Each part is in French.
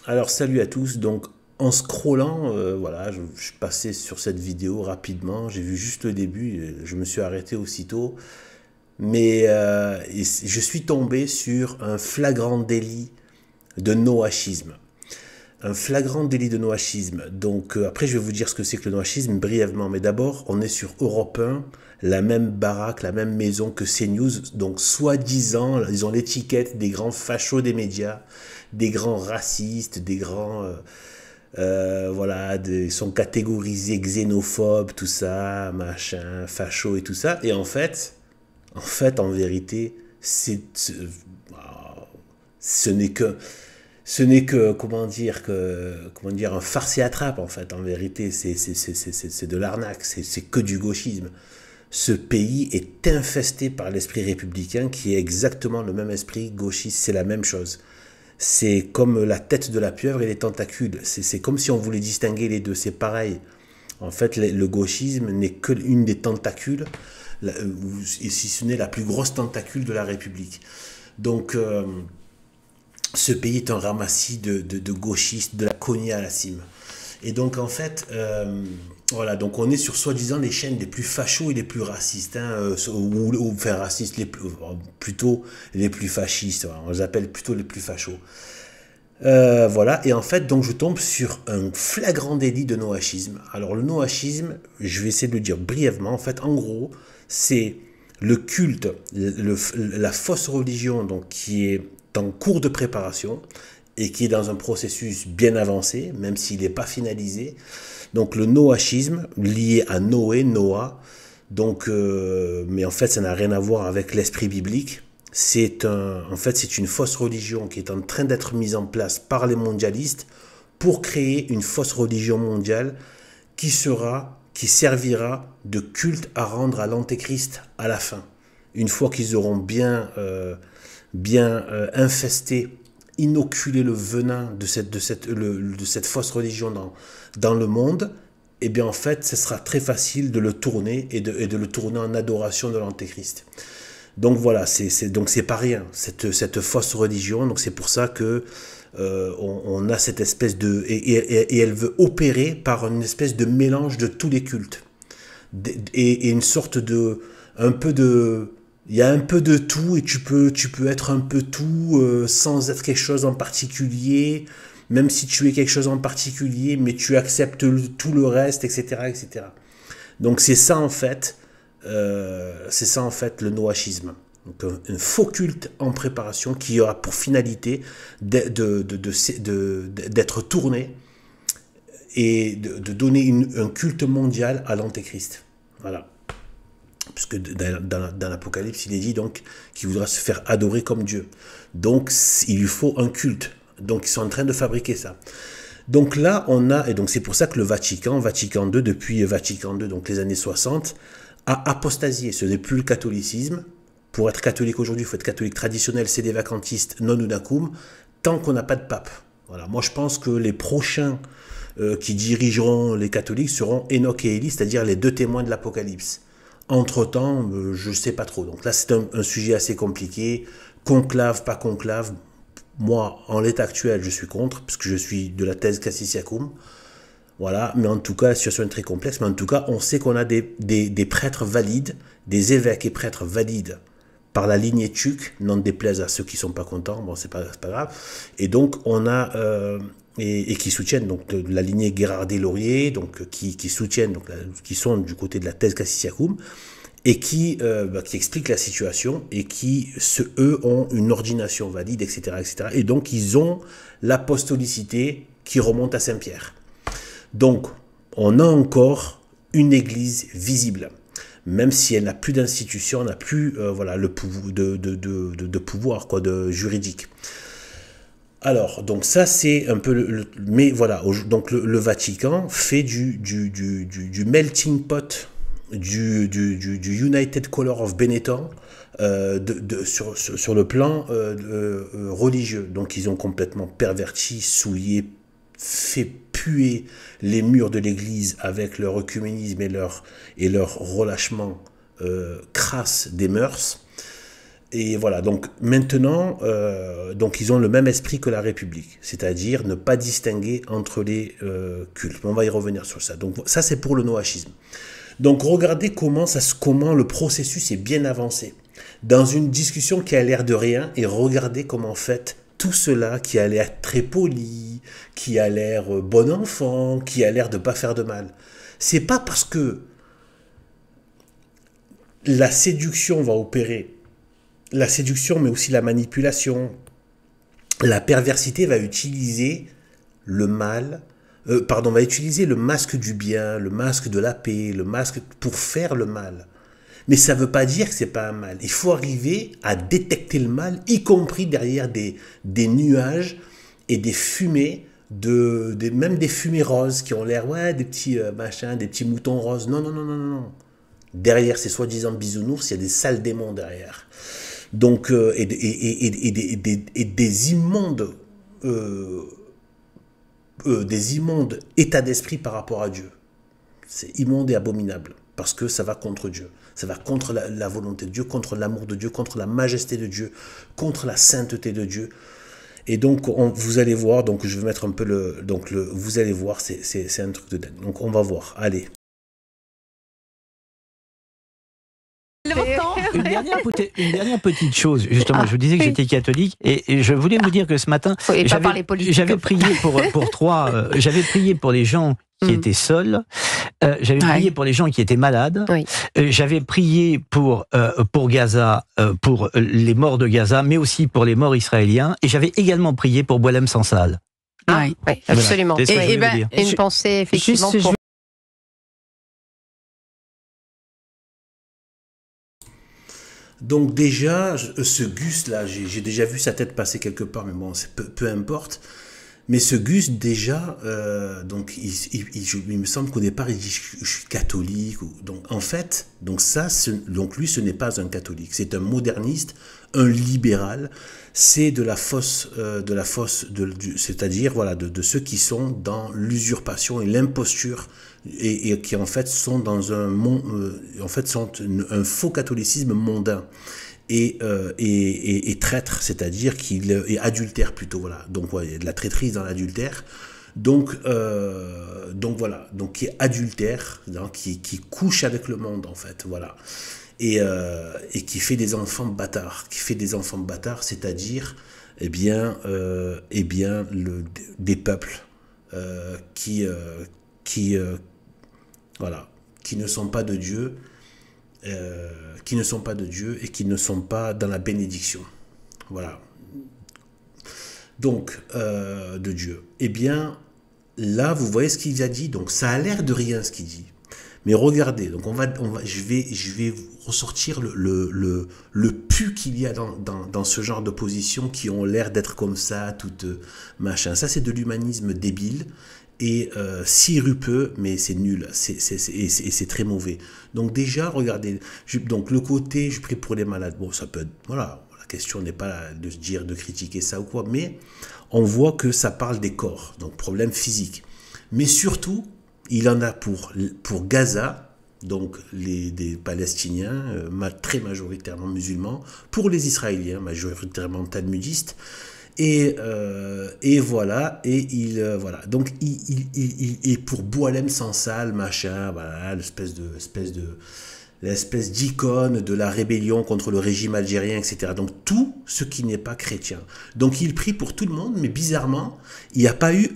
Alors salut à tous, donc en scrollant, voilà, je passais sur cette vidéo rapidement, j'ai vu juste le début, je me suis arrêté aussitôt, mais je suis tombé sur un flagrant délit de noachisme. Un flagrant délit de noachisme. Donc après je vais vous dire ce que c'est que le noachisme brièvement, mais d'abord on est sur Europe 1, la même baraque, la même maison que CNews, donc soi-disant, ils ont l'étiquette des grands fachos des médias, des grands racistes, des grands... voilà, ils sont catégorisés xénophobes, tout ça, machin, facho et tout ça. Et en vérité, ce n'est que, comment dire, un farce et attrape, en fait. En vérité, c'est de l'arnaque, c'est que du gauchisme. Ce pays est infesté par l'esprit républicain qui est exactement le même esprit gauchiste, c'est la même chose. C'est comme la tête de la pieuvre et les tentacules. C'est comme si on voulait distinguer les deux. C'est pareil. En fait, le gauchisme n'est qu'une des tentacules, et si ce n'est la plus grosse tentacule de la République. Donc, ce pays est un ramassis de gauchistes, de la cognée à la cime. Et donc, en fait, voilà, donc on est sur soi-disant les chaînes les plus fachos et les plus racistes, hein, ou enfin racistes, plutôt les plus fascistes, voilà, on les appelle plutôt les plus fachos. Voilà, et en fait, donc je tombe sur un flagrant délit de noachisme. Alors, le noachisme, je vais essayer de le dire brièvement. En fait, en gros, c'est le culte, la fausse religion, donc qui est en cours de préparation et qui est dans un processus bien avancé, même s'il n'est pas finalisé. Donc, le noachisme, lié à Noé, Noah, donc, mais en fait, ça n'a rien à voir avec l'esprit biblique. En fait, c'est une fausse religion qui est en train d'être mise en place par les mondialistes pour créer une fausse religion mondiale qui servira de culte à rendre à l'antéchrist à la fin. Une fois qu'ils auront infesté, inoculé le venin de cette fausse religion dans le monde, eh bien en fait, ce sera très facile de le tourner et de le tourner en adoration de l'antéchrist. Donc voilà, donc c'est pas rien, cette fausse religion. Donc c'est pour ça que on a cette espèce de... Et elle veut opérer par une espèce de mélange de tous les cultes. Et une sorte de... Un peu de... Il y a un peu de tout et tu peux être un peu tout sans être quelque chose en particulier, même si tu es quelque chose en particulier, mais tu acceptes tout le reste, etc., etc. Donc c'est ça en fait le noachisme. Donc un faux culte en préparation qui aura pour finalité d'être tourné et de donner un culte mondial à l'antéchrist. Voilà. Puisque dans l'Apocalypse, il est dit donc qu'il voudra se faire adorer comme Dieu. Donc il lui faut un culte. Donc ils sont en train de fabriquer ça. Donc là, et donc c'est pour ça que le Vatican II, depuis Vatican II, donc les années 60, a apostasié. Ce n'est plus le catholicisme. Pour être catholique aujourd'hui, il faut être catholique traditionnel, c'est des vacantistes, non unacum, tant qu'on n'a pas de pape. Voilà. Moi, je pense que les prochains qui dirigeront les catholiques seront Enoch et Élie, c'est-à-dire les deux témoins de l'Apocalypse. Entre-temps, je ne sais pas trop. Donc là, c'est un sujet assez compliqué. Conclave, pas conclave. Moi, en l'état actuel, je suis contre, puisque je suis de la thèse Cassisiacum. Voilà, mais en tout cas, la situation est très complexe. Mais en tout cas, on sait qu'on a des prêtres valides, des évêques et prêtres valides par la lignée Tuc, n'en déplaise à ceux qui ne sont pas contents, bon, c'est pas grave. Et donc, on a... et qui soutiennent donc la lignée Guérardet-Laurier, donc qui soutiennent, donc qui sont du côté de la thèse Cassisiacum, et qui expliquent la situation, et qui, eux, ont une ordination valide, etc., etc. Et donc, ils ont l'apostolicité qui remonte à Saint-Pierre. Donc, on a encore une église visible, même si elle n'a plus d'institution, n'a plus voilà, le pouvoir de pouvoir juridique. Alors, donc ça c'est un peu mais voilà, donc le Vatican fait du melting pot du United Color of Benetton sur le plan religieux. Donc ils ont complètement perverti, souillé, fait puer les murs de l'église avec leur œcuménisme et leur relâchement crasse des mœurs. Et voilà, donc maintenant, donc ils ont le même esprit que la République, c'est-à-dire ne pas distinguer entre les cultes. On va y revenir sur ça. Donc ça, c'est pour le noachisme. Donc regardez comment le processus est bien avancé. Dans une discussion qui a l'air de rien, et regardez comment en fait tout cela qui a l'air très poli, qui a l'air bon enfant, qui a l'air de pas faire de mal. C'est pas parce que la séduction va opérer, la séduction mais aussi la manipulation, la perversité va utiliser le mal, va utiliser le masque du bien, le masque de la paix, le masque pour faire le mal. Mais ça ne veut pas dire que c'est pas un mal. Il faut arriver à détecter le mal, y compris derrière des nuages et des fumées, même des fumées roses qui ont l'air, ouais, des petits machins, des petits moutons roses. Non, non, non, non, non. Derrière ces soi-disant bisounours, il y a des sales démons derrière. Donc, et des immondes états d'esprit par rapport à Dieu. C'est immonde et abominable, parce que ça va contre Dieu. Ça va contre la volonté de Dieu, contre l'amour de Dieu, contre la majesté de Dieu, contre la sainteté de Dieu. Et donc, vous allez voir, donc je vais mettre un peu vous allez voir, c'est un truc de dingue. Donc, on va voir. Allez. Une dernière petite chose, justement, je vous disais que j'étais catholique et je voulais vous dire que ce matin, j'avais prié j'avais prié pour les gens qui étaient seuls, j'avais prié pour les gens qui étaient malades, j'avais prié pour Gaza, pour les morts de Gaza, mais aussi pour les morts israéliens, et j'avais également prié pour Boualem Sansal. Oui, absolument. Voilà. Et une pensée, effectivement, pour... Donc déjà, ce Gus-là, j'ai déjà vu sa tête passer quelque part, mais bon, peu importe. Mais ce Gus, déjà, donc il me semble qu'au départ, il dit je suis catholique. Donc en fait, donc lui, ce n'est pas un catholique. C'est un moderniste, un libéral. C'est de la fosse, c'est-à-dire voilà, de ceux qui sont dans l'usurpation et l'imposture et qui en fait sont dans un faux catholicisme mondain. Et traître, c'est-à-dire qu'il est adultère plutôt, voilà. Donc ouais, il y a de la traîtrise dans l'adultère. Donc voilà, donc qui est adultère, qui couche avec le monde en fait, voilà. Et qui fait des enfants bâtards, c'est-à-dire des peuples voilà, qui ne sont pas de Dieu. Qui ne sont pas de Dieu et qui ne sont pas dans la bénédiction. Voilà. Donc, de Dieu. Eh bien, là, vous voyez ce qu'il a dit. Donc, ça a l'air de rien ce qu'il dit. Mais regardez, donc je vais ressortir le pu qu'il y a dans ce genre de positions qui ont l'air d'être comme ça, tout machin. Ça, c'est de l'humanisme débile. Et sirupeux, mais c'est nul, c'est très mauvais. Donc déjà, regardez, donc le côté, je prie pour les malades, bon, ça peut être, voilà, la question n'est pas de se dire, de critiquer ça ou quoi, mais on voit que ça parle des corps, donc problème physique. Mais surtout, il en a pour Gaza, donc des Palestiniens, très majoritairement musulmans, pour les Israéliens, majoritairement talmudistes, et voilà, voilà. Donc il pour Boualem Sansal, machin, voilà, l'espèce d'icône de la rébellion contre le régime algérien, etc. Donc tout ce qui n'est pas chrétien. Donc il prie pour tout le monde, mais bizarrement, il n'y a pas eu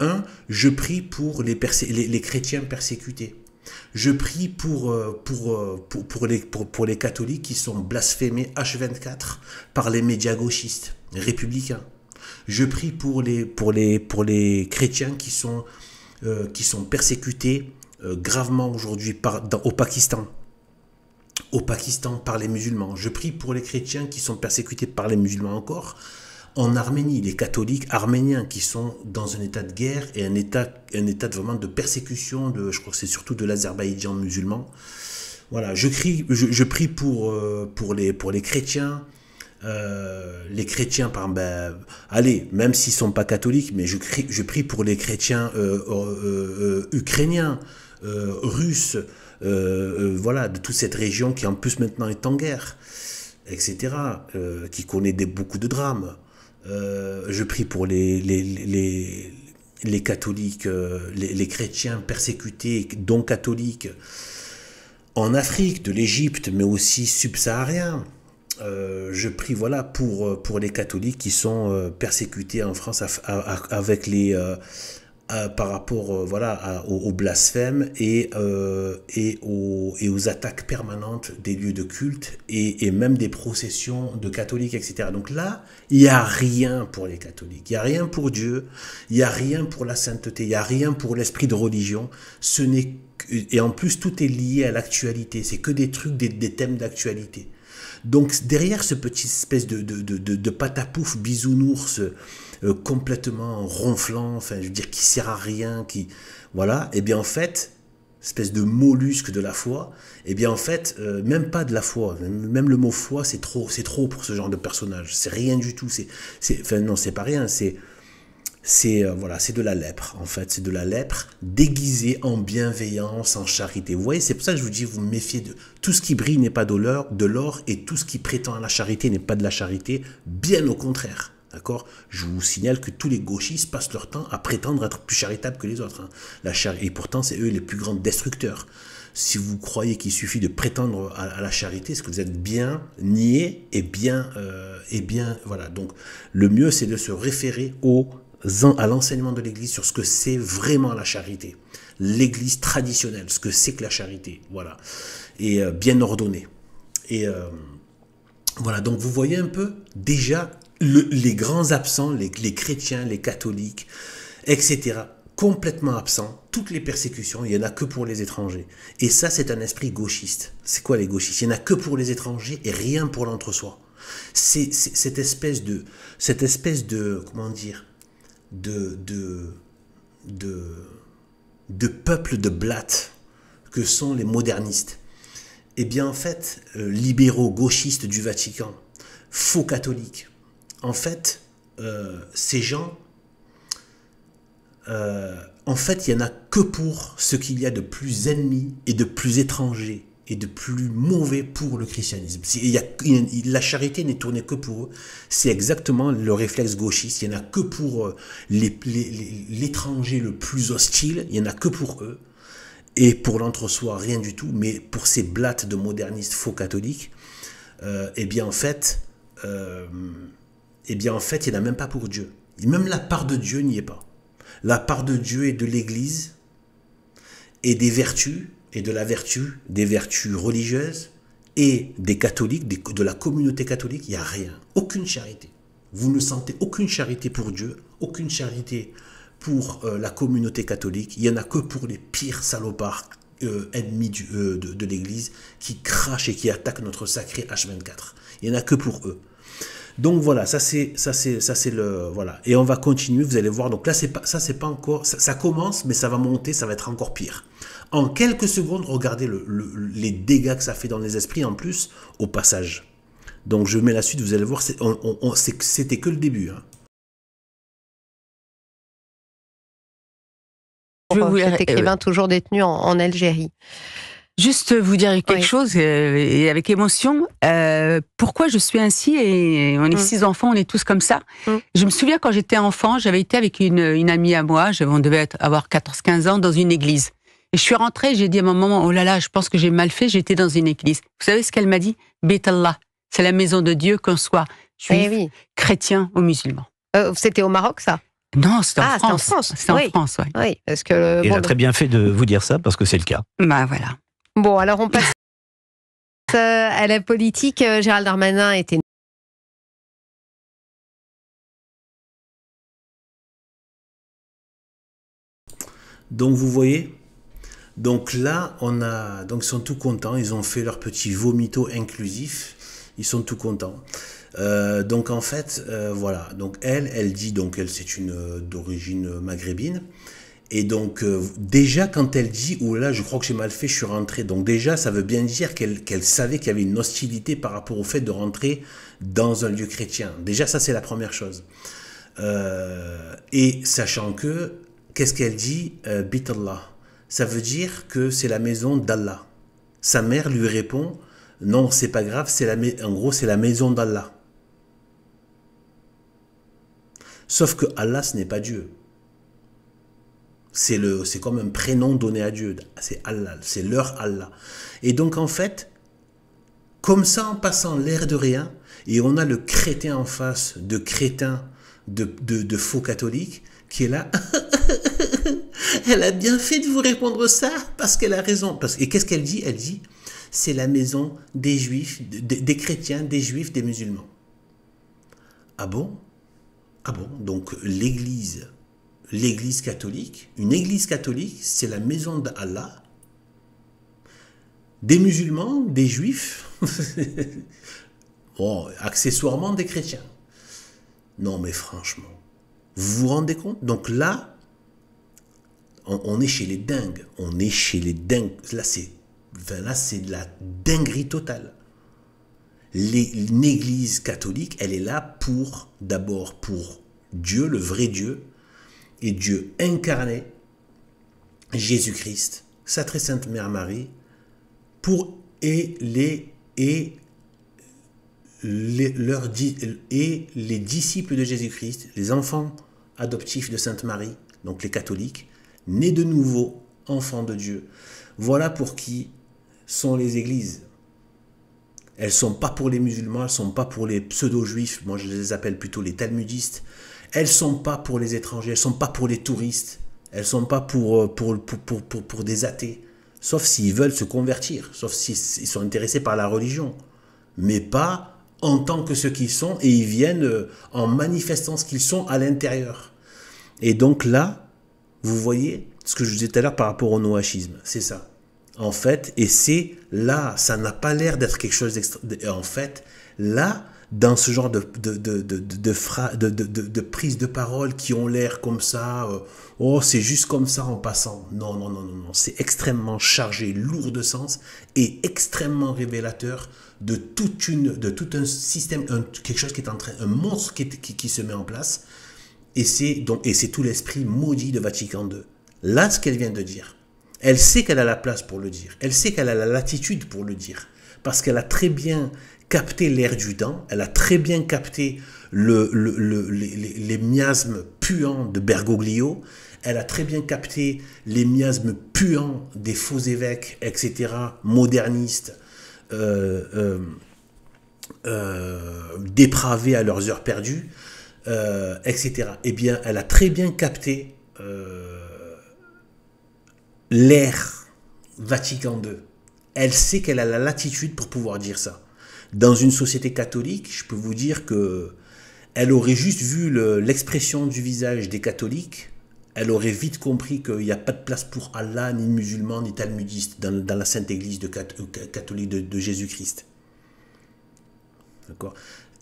je prie pour les chrétiens persécutés. Je prie pour les catholiques qui sont blasphémés H24 par les médias gauchistes, républicains. Je prie pour les chrétiens qui sont persécutés gravement aujourd'hui au Pakistan. Au Pakistan par les musulmans. Je prie pour les chrétiens qui sont persécutés par les musulmans encore. En Arménie, les catholiques arméniens qui sont dans un état de guerre et un état vraiment de persécution, je crois que c'est surtout de l'Azerbaïdjan musulman. Voilà, je prie pour les chrétiens. Les chrétiens, allez, même s'ils sont pas catholiques, mais je prie pour les chrétiens ukrainiens, russes, voilà, de toute cette région qui en plus maintenant est en guerre. etc., qui connaît beaucoup de drames. Je prie pour les catholiques, les chrétiens persécutés, dont catholiques, en Afrique, de l'Égypte, mais aussi subsahariens. Je prie voilà, pour les catholiques qui sont persécutés en France avec par rapport voilà, au blasphème et aux attaques permanentes des lieux de culte et même des processions de catholiques, etc. Donc là, il n'y a rien pour les catholiques, il n'y a rien pour Dieu, il n'y a rien pour la sainteté, il n'y a rien pour l'esprit de religion. Et en plus, tout est lié à l'actualité, c'est que des trucs, des thèmes d'actualité. Donc derrière ce petit espèce de patapouf bisounours complètement ronflant, enfin je veux dire qui sert à rien, qui voilà, et bien en fait, espèce de mollusque de la foi, et bien en fait même pas de la foi, même le mot foi c'est trop pour ce genre de personnage, c'est rien du tout, enfin non c'est pas rien, voilà, c'est de la lèpre, en fait, c'est de la lèpre déguisée en bienveillance, en charité. Vous voyez, c'est pour ça que je vous dis, vous me méfiez de tout ce qui brille n'est pas de l'or et tout ce qui prétend à la charité n'est pas de la charité, bien au contraire. D'accord ? Je vous signale que tous les gauchistes passent leur temps à prétendre être plus charitables que les autres. Hein. Et pourtant, c'est eux les plus grands destructeurs. Si vous croyez qu'il suffit de prétendre à la charité, c'est que vous êtes bien niais et bien, voilà. Donc, le mieux, c'est de se référer à l'enseignement de l'Église sur ce que c'est vraiment la charité. L'Église traditionnelle, ce que c'est que la charité, voilà. Et bien ordonnée. Et voilà, donc vous voyez un peu, déjà, les grands absents, les chrétiens, les catholiques, etc., complètement absents, toutes les persécutions, il n'y en a que pour les étrangers. Et ça, c'est un esprit gauchiste. C'est quoi les gauchistes ? Il n'y en a que pour les étrangers et rien pour l'entre-soi. C'est cette espèce de, comment dire, de peuple de blattes que sont les modernistes. Eh bien, en fait, libéraux, gauchistes du Vatican, faux catholiques, en fait, ces gens, en fait, il n'y en a que pour ce qu'il y a de plus ennemi et de plus étranger et de plus mauvais pour le christianisme. La charité n'est tournée que pour eux. C'est exactement le réflexe gauchiste. Il n'y en a que pour l'étranger le plus hostile. Il n'y en a que pour eux. Et pour l'entre-soi, rien du tout. Mais pour ces blattes de modernistes faux catholiques, eh bien en fait, il n'y en a même pas pour Dieu. Même la part de Dieu n'y est pas. La part de Dieu est de l'Église et des vertus, et de la vertu, des vertus religieuses et des catholiques, de la communauté catholique, il n'y a rien. Aucune charité. Vous ne sentez aucune charité pour Dieu, aucune charité pour la communauté catholique. Il n'y en a que pour les pires salopards ennemis de l'Église qui crachent et qui attaquent notre sacré H24. Il n'y en a que pour eux. Donc voilà, ça c'est le voilà. Et on va continuer, vous allez voir. Donc là c'est pas encore, ça commence, mais ça va monter, ça va être encore pire. En quelques secondes, regardez les dégâts que ça fait dans les esprits en plus au passage. Donc je mets la suite, vous allez voir, c'était que le début. Hein. Cet écrivain toujours détenu en Algérie. Juste vous dire quelque chose, et avec émotion, pourquoi je suis ainsi, et on est 6 enfants, on est tous comme ça. Je me souviens quand j'étais enfant, j'avais été avec une amie à moi, on devait avoir 14-15 ans, dans une église. Et je suis rentrée, j'ai dit à ma maman, oh là là, je pense que j'ai mal fait, j'étais dans une église. Vous savez ce qu'elle m'a dit ? Beit Allah, c'est la maison de Dieu, qu'on soit juif, chrétien ou musulman. C'était au Maroc, ça ? Non, c'était en France. C'était en France, oui. Oui, parce que il a très bien fait de vous dire ça, parce que c'est le cas. Bah voilà. Bon, alors on passe à la politique. Gérald Darmanin était... Donc vous voyez, donc là donc ils sont tout contents, ils ont fait leur petit vomito inclusif, ils sont tout contents. Donc en fait, voilà, donc elle dit, donc elle c'est une d'origine maghrébine. Et donc, déjà, quand elle dit « Oh là, je crois que j'ai mal fait, je suis rentrée », donc déjà, ça veut bien dire qu'elle savait qu'il y avait une hostilité par rapport au fait de rentrer dans un lieu chrétien. Déjà, ça, c'est la première chose. Et sachant que, qu'est-ce qu'elle dit « Beit Allah ». Ça veut dire que c'est la maison d'Allah. Sa mère lui répond Non, c'est pas grave, en gros, c'est la maison d'Allah. Sauf que Allah, ce n'est pas Dieu. C'est comme un prénom donné à Dieu. C'est Allah, c'est leur Allah. Et donc, en fait, comme ça, en passant l'air de rien, et on a le crétin en face de crétin de faux catholiques qui est là. Elle a bien fait de vous répondre ça parce qu'elle a raison. Et qu'est-ce qu'elle dit? Elle dit, c'est la maison des juifs, des chrétiens, des juifs, des musulmans. Ah bon? Ah bon? Donc l'église catholique, une église catholique, c'est la maison d'Allah, des musulmans, des juifs, bon, accessoirement des chrétiens. Non mais franchement, vous vous rendez compte? Donc là, on est chez les dingues, on est chez les dingues. Là c'est de la dinguerie totale. Une église catholique, elle est là d'abord pour Dieu, le vrai Dieu, et Dieu incarné, Jésus-Christ, sa très sainte Mère Marie, et les disciples de Jésus-Christ, les enfants adoptifs de Sainte Marie, donc les catholiques, nés de nouveau, enfants de Dieu. Voilà pour qui sont les églises. Elles ne sont pas pour les musulmans, elles ne sont pas pour les pseudo-juifs, moi je les appelle plutôt les talmudistes. Elles ne sont pas pour les étrangers, elles ne sont pas pour les touristes, elles ne sont pas pour des athées, sauf s'ils veulent se convertir, sauf s'ils sont intéressés par la religion, mais pas en tant que ceux qu'ils sont, et ils viennent en manifestant ce qu'ils sont à l'intérieur. Et donc là, vous voyez ce que je disais tout à l'heure par rapport au noachisme, c'est ça. En fait, et c'est là, ça n'a pas l'air d'être quelque chose d'extra. En fait, là, dans ce genre de prises de parole qui ont l'air comme ça, oh, c'est juste comme ça en passant. Non, non, non, non, non. C'est extrêmement chargé, lourd de sens et extrêmement révélateur de tout un système, quelque chose qui est en train, un monstre qui se met en place. Et c'est tout l'esprit maudit de Vatican II. Là, ce qu'elle vient de dire. Elle sait qu'elle a la place pour le dire. Elle sait qu'elle a la latitude pour le dire. Parce qu'elle a très bien capté l'air du temps. Elle a très bien capté les miasmes puants de Bergoglio. Elle a très bien capté les miasmes puants des faux évêques, etc., modernistes, dépravés à leurs heures perdues, etc. Eh bien, elle a très bien capté l'ère Vatican II. Elle sait qu'elle a la latitude pour pouvoir dire ça. Dans une société catholique, je peux vous dire que elle aurait juste vu l'expression du visage des catholiques, elle aurait vite compris qu'il n'y a pas de place pour Allah, ni musulmans, ni talmudistes dans la sainte église catholique de Jésus-Christ. D'accord ?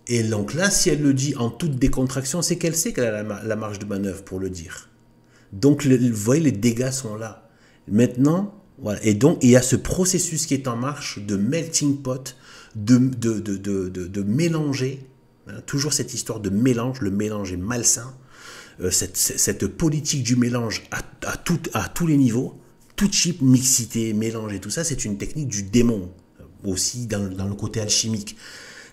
Et donc là, si elle le dit en toute décontraction, c'est qu'elle sait qu'elle a la marge de manœuvre pour le dire. Donc, vous voyez, les dégâts sont là. Maintenant, voilà. Et donc, il y a ce processus qui est en marche de melting pot, de mélanger, hein, toujours cette histoire de mélange, le mélange est malsain, cette politique du mélange à tous les niveaux, tout type, mixité, mélange et tout ça, c'est une technique du démon, aussi dans le côté alchimique.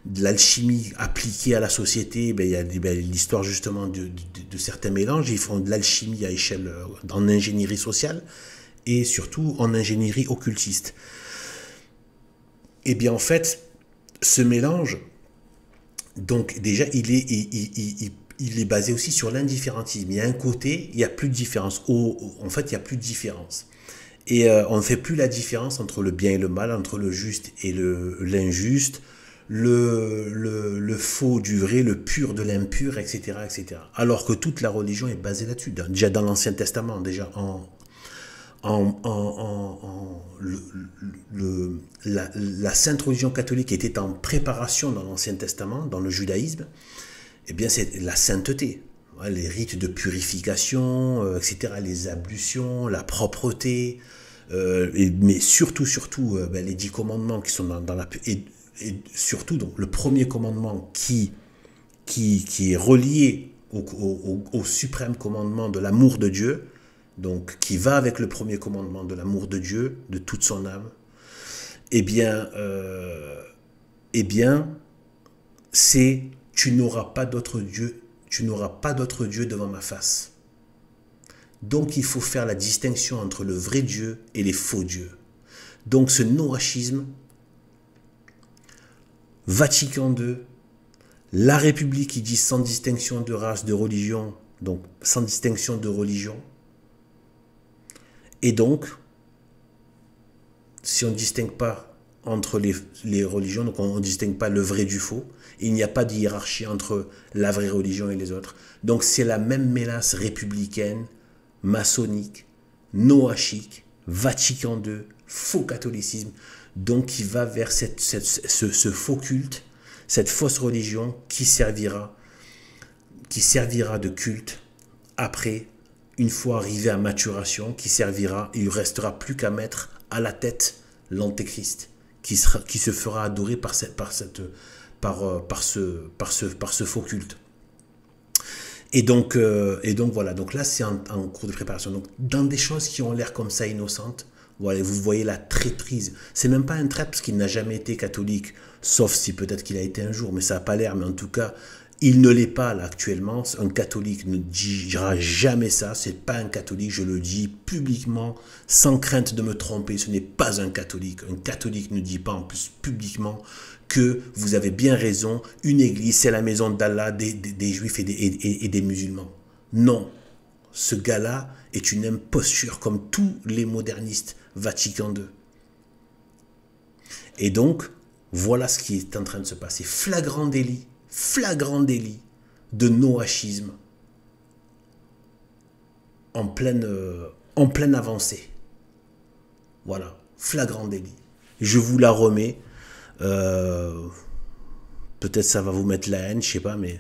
De l'alchimie appliquée à la société, il y a l'histoire justement de certains mélanges, ils font de l'alchimie à échelle en ingénierie sociale, et surtout en ingénierie occultiste. Et bien en fait, ce mélange, donc déjà, il est basé aussi sur l'indifférentisme. Il y a un côté, il n'y a plus de différence. En fait, il n'y a plus de différence. Et on ne fait plus la différence entre le bien et le mal, entre le juste et l'injuste, le faux du vrai, le pur de l'impur, etc., etc. Alors que toute la religion est basée là-dessus. Déjà dans l'Ancien Testament, déjà la sainte religion catholique était en préparation dans l'Ancien Testament, dans le judaïsme, eh bien c'est la sainteté, les rites de purification, etc., les ablutions, la propreté, mais surtout les 10 commandements qui sont dans la... Et surtout donc, le premier commandement qui est relié au suprême commandement de l'amour de Dieu, donc qui va avec le premier commandement de l'amour de Dieu, de toute son âme, eh bien, c'est tu n'auras pas d'autre Dieu, devant ma face. Donc il faut faire la distinction entre le vrai Dieu et les faux dieux. Donc ce noachisme, Vatican II, la République qui dit sans distinction de race, de religion, donc sans distinction de religion, et donc si on ne distingue pas entre les religions, donc on ne distingue pas le vrai du faux, il n'y a pas de hiérarchie entre la vraie religion et les autres. Donc c'est la même mélasse républicaine, maçonnique, noachique, Vatican II, faux catholicisme, donc qui va vers ce faux culte, cette fausse religion qui servira de culte après, une fois arrivé à maturation, il ne restera plus qu'à mettre à la tête l'antéchrist, qui se fera adorer par ce faux culte. Et donc voilà, donc là c'est en cours de préparation. Donc dans des choses qui ont l'air comme ça innocentes, voilà, vous voyez la traîtrise. C'est même pas un traître parce qu'il n'a jamais été catholique, sauf si peut-être qu'il a été un jour, mais ça n'a pas l'air. Mais en tout cas, il ne l'est pas là actuellement. Un catholique ne dira jamais ça. C'est pas un catholique, je le dis publiquement, sans crainte de me tromper. Ce n'est pas un catholique. Un catholique ne dit pas en plus publiquement que vous avez bien raison. Une église, c'est la maison d'Allah, des juifs et des musulmans. Non, ce gars-là est une imposture comme tous les modernistes Vatican II. Et donc, voilà ce qui est en train de se passer. Flagrant délit de noachisme en pleine avancée. Voilà, flagrant délit. Je vous la remets. Peut-être ça va vous mettre la haine, je sais pas, mais...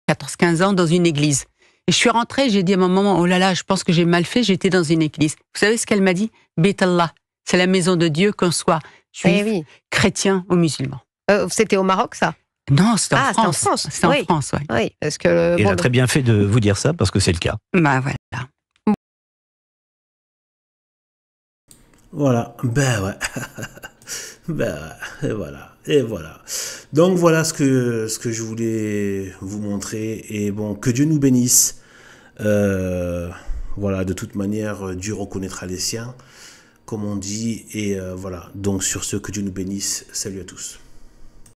14-15 ans dans une église. Et je suis rentrée, j'ai dit à ma maman, oh là là, je pense que j'ai mal fait, j'étais dans une église. Vous savez ce qu'elle m'a dit? Beit Allah, c'est la maison de Dieu, qu'on soit juif, chrétien ou musulman. C'était au Maroc, ça? Non, c'était en France. C'était en France. C'était en France, oui. Oui, parce que... Il a très bien fait de vous dire ça, parce que c'est le cas. Bah voilà. Voilà, ben ouais. Et voilà. Donc voilà ce que je voulais vous montrer. Et bon, que Dieu nous bénisse. Voilà, de toute manière, Dieu reconnaîtra les siens, comme on dit. Et voilà, donc sur ce, que Dieu nous bénisse. Salut à tous.